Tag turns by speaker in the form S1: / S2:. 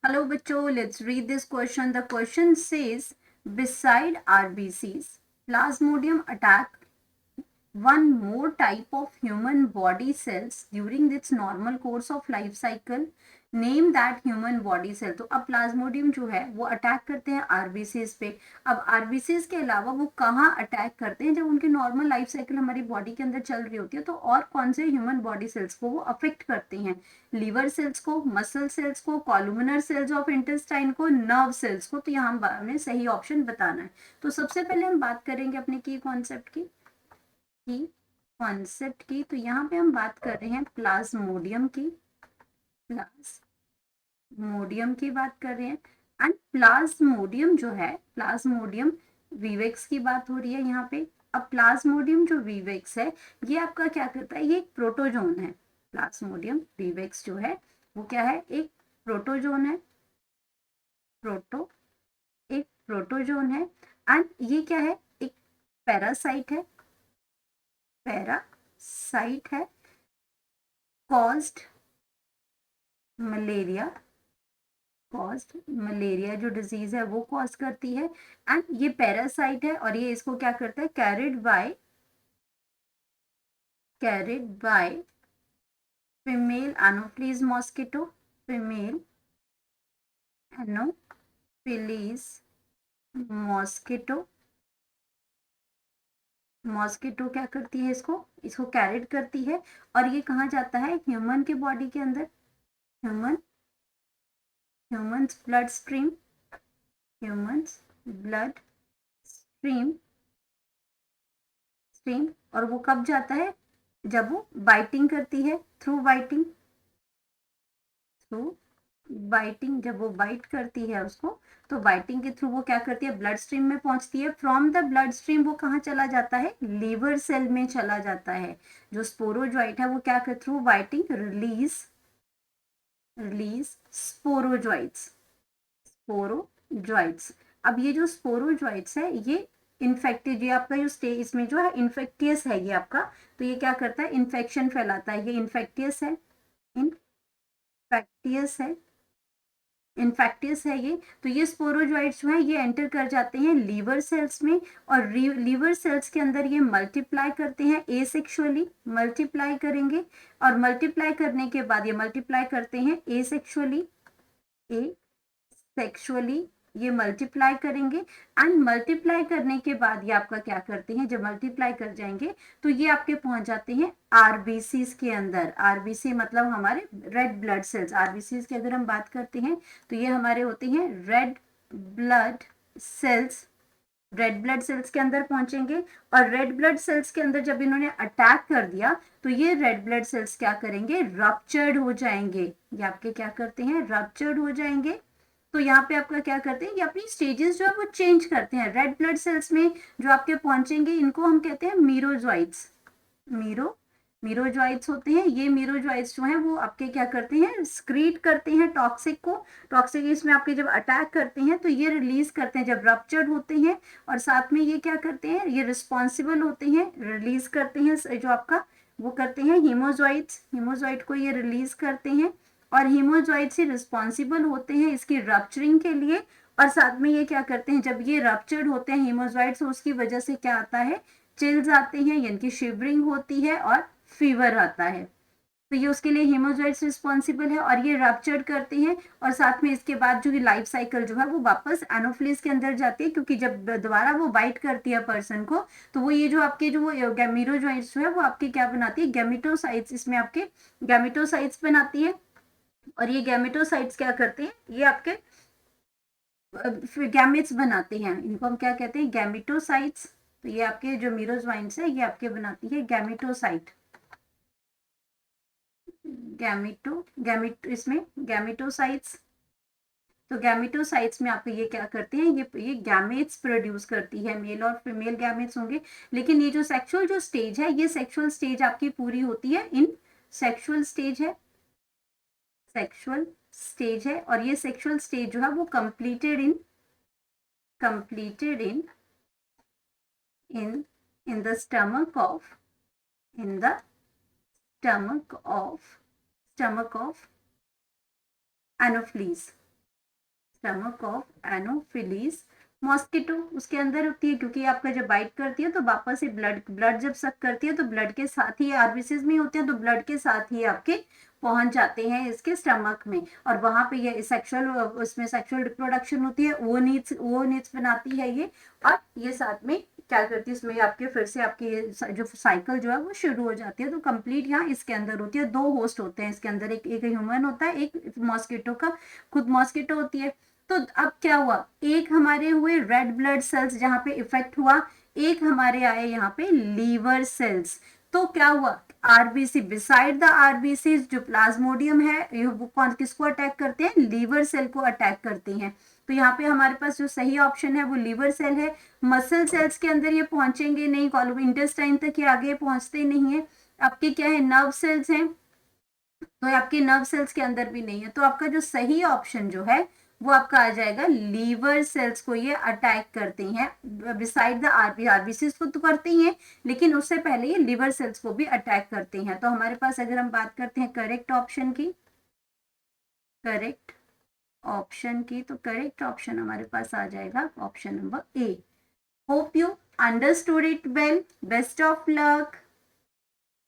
S1: Hello, bachcho. Let's read this question. The question says, beside RBCs, Plasmodium attack one more type of human body cells during its normal course of life cycle. Name that human body cell. तो अब Plasmodium जो है वो attack करते हैं RBCs पे। अब RBCs के अलावा वो कहाँ अटैक करते हैं जब उनकी नॉर्मल लाइफ साइकिल हमारी बॉडी के अंदर चल रही होती है, तो और कौन से ह्यूमन बॉडी सेल्स को वो अफेक्ट करते हैं? लीवर सेल्स को, मसल सेल्स को, कॉलुमिनर सेल्स ऑफ इंटेस्टाइन को, नर्व सेल्स को। तो यहाँ हमें सही ऑप्शन बताना है। तो सबसे पहले हम बात करेंगे अपने की कॉन्सेप्ट की। तो यहाँ पे हम बात कर रहे हैं प्लाज्मोडियम की बात कर रहे हैं। एंड प्लाज्मोडियम जो है, प्लाज्मोडियम वीवेक्स की बात हो रही है यहाँ पे। अब प्लाज्मोडियम जो वीवेक्स है ये आपका क्या करता है? ये एक प्रोटोजोन है। प्लाज्मोडियम वीवेक्स जो है वो क्या है? एक प्रोटोजोन है। एक प्रोटोजोन है। एंड ये क्या है? एक पैरासाइट है कॉज्ड मलेरिया जो डिजीज है वो कॉज करती है। एंड ये पैरासाइट है और ये इसको क्या करता है? Carried by female anopheles mosquito. Mosquito क्या करती है? इसको कैरिड करती है। और ये कहाँ जाता है? ह्यूमन के बॉडी के अंदर। ह्यूमंस ब्लड स्ट्रीम और वो कब जाता है? जब वो बाइटिंग करती है, थ्रू बाइटिंग जब वो बाइट करती है उसको, तो बाइटिंग के थ्रू वो क्या करती है? ब्लड स्ट्रीम में पहुंचती है। फ्रॉम द ब्लड स्ट्रीम वो कहाँ चला जाता है? लीवर सेल में चला जाता है। जो स्पोरोजॉइट है वो क्या कर थ्रू बाइटिंग रिलीज स्पोरोजॉइट्स। अब ये जो स्पोरोजॉइट्स है ये इन्फेक्टेड, ये आपका जो स्टेज इसमें जो है इन्फेक्टियस है ये आपका। तो ये क्या करता है? इन्फेक्शन फैलाता है। ये इन्फेक्टियस है इन्फेक्टियस है ये। तो ये स्पोरोजॉइट्स जो है ये एंटर कर जाते हैं लीवर सेल्स में। और लीवर सेल्स के अंदर ये मल्टीप्लाई करते हैं, एसेक्सुअली मल्टीप्लाई करेंगे। और मल्टीप्लाई करने के बाद ये मल्टीप्लाई करते हैं एसेक्सुअली ये मल्टीप्लाई करेंगे। एंड मल्टीप्लाई करने के बाद ये आपका क्या करते हैं? जब मल्टीप्लाई कर जाएंगे तो ये आपके पहुंच जाते हैं आरबीसी के अंदर। आरबीसी मतलब हमारे रेड ब्लड सेल्स। आरबीसी की अगर हम बात करते हैं तो ये हमारे होते हैं red blood cells. Red blood cells के अंदर पहुंचेंगे। और रेड ब्लड सेल्स के अंदर जब इन्होंने अटैक कर दिया तो ये रेड ब्लड सेल्स क्या करेंगे? रप्चर्ड हो जाएंगे। ये आपके क्या करते हैं? रप्चर्ड हो जाएंगे। तो यहाँ पे आपका क्या करते हैं? ये अपनी स्टेजेस जो है वो चेंज करते हैं। रेड ब्लड सेल्स में जो आपके पहुंचेंगे इनको हम कहते हैं मीरोजॉइट्स। मीरोजॉइट्स होते हैं। ये मीरोजॉइट्स जो हैं वो आपके क्या करते हैं? स्क्रीट करते हैं टॉक्सिक को। टॉक्सिक इसमें आपके जब अटैक करते हैं तो ये रिलीज करते हैं जब रप्चर्ड होते हैं। और साथ में ये क्या करते हैं? ये रिस्पॉन्सिबल होते हैं, रिलीज करते हैं जो आपका वो करते हैं हीमोजॉइट को ये रिलीज करते हैं। और हीमोजॉइट्स ही रिस्पॉन्सिबल होते हैं इसकी रप्चरिंग के लिए। और साथ में ये क्या करते हैं? जब ये रप्चर्ड होते हैं हीमोजॉइट्स, उसकी वजह से क्या आता है? चिल्स आते हैं, यानी कि शिवरिंग होती है और फीवर आता है। तो ये उसके लिए हीमोजॉइट्स रिस्पॉन्सिबल है और ये रप्चर्ड करते हैं। और साथ में इसके बाद जो लाइफ साइकिल जो है वो वापस एनोफिलीज के अंदर जाती है, क्योंकि जब दोबारा वो बाइट करती है पर्सन को तो वो ये जो आपके जो मीरोजॉइट्स जो है वो आपके क्या बनाती है? गैमेटोसाइट्स। इसमें आपके गैमेटोसाइट्स बनाती है। और ये गैमेटोसाइट्स क्या करते हैं? ये आपके गैमेट्स बनाते हैं। इनको हम क्या कहते हैं? गैमेटोसाइट्स। तो ये आपके जो मीरोजॉइट्स है ये आपके बनाती है गैमेटोसाइट। इसमें गैमेटोसाइट्स। तो गैमेटोसाइट्स में आपको ये क्या करते हैं? ये गैमेट्स प्रोड्यूस करती है। मेल और फीमेल गैमेट्स होंगे। लेकिन ये जो सेक्सुअल जो स्टेज है ये सेक्सुअल स्टेज आपकी पूरी होती है इन सेक्सुअल स्टेज है सेक्सुअल स्टेज है। और ये सेक्सुअल स्टेज जो है वो completed in the stomach of Anopheles। Stomach of anopheles mosquito उसके अंदर होती है, क्योंकि आपका जब बाइट करती है तो वापस से ब्लड जब सक करती है तो ब्लड के साथ ही आरबीसीज में होते हैं, तो ब्लड के साथ ही आपके पहुंच जाते हैं इसके स्टमक में, और वहां पे ये सेक्सुअल उसमें सेक्सुअल रिप्रोडक्शन होती है, वो नीड्स बनाती है ये, और ये साथ में क्या करती है इसमें आपके फिर से आपकी जो साइकिल जो है वो शुरू हो जाती है। तो कंप्लीट यहाँ इसके अंदर होती है, 2 होस्ट होते हैं इसके अंदर, एक ह्यूमन होता है, एक मॉस्किटो का खुद मॉस्किटो होती है। तो अब क्या हुआ, एक हमारे हुए रेड ब्लड सेल्स जहाँ पे इफेक्ट हुआ, एक हमारे आए यहाँ पे लीवर सेल्स। तो क्या हुआ, आरबीसी बिसाइड द आरबीसी जो प्लाज्मोडियम है ये वो कौन किसको अटैक करते हैं, लीवर सेल को अटैक करते हैं। तो यहाँ पे हमारे पास जो सही ऑप्शन है वो लीवर सेल है। मसल सेल्स के अंदर ये पहुंचेंगे नहीं, कॉलम इंटेस्टाइन तक ये आगे पहुंचते नहीं है। आपके क्या है, नर्व सेल्स हैं, तो आपके नर्व सेल्स के अंदर भी नहीं है। तो आपका जो सही ऑप्शन जो है वो आपका आ जाएगा, लीवर सेल्स को ये अटैक करते हैं। बिसाइड द आरबीसीज को तो करते ही हैं, लेकिन उससे पहले ये लीवर सेल्स को भी अटैक करते हैं। तो हमारे पास अगर हम बात करते हैं करेक्ट ऑप्शन की, करेक्ट ऑप्शन की, तो करेक्ट ऑप्शन हमारे पास आ जाएगा option number A. Hope you understood it well, best of luck.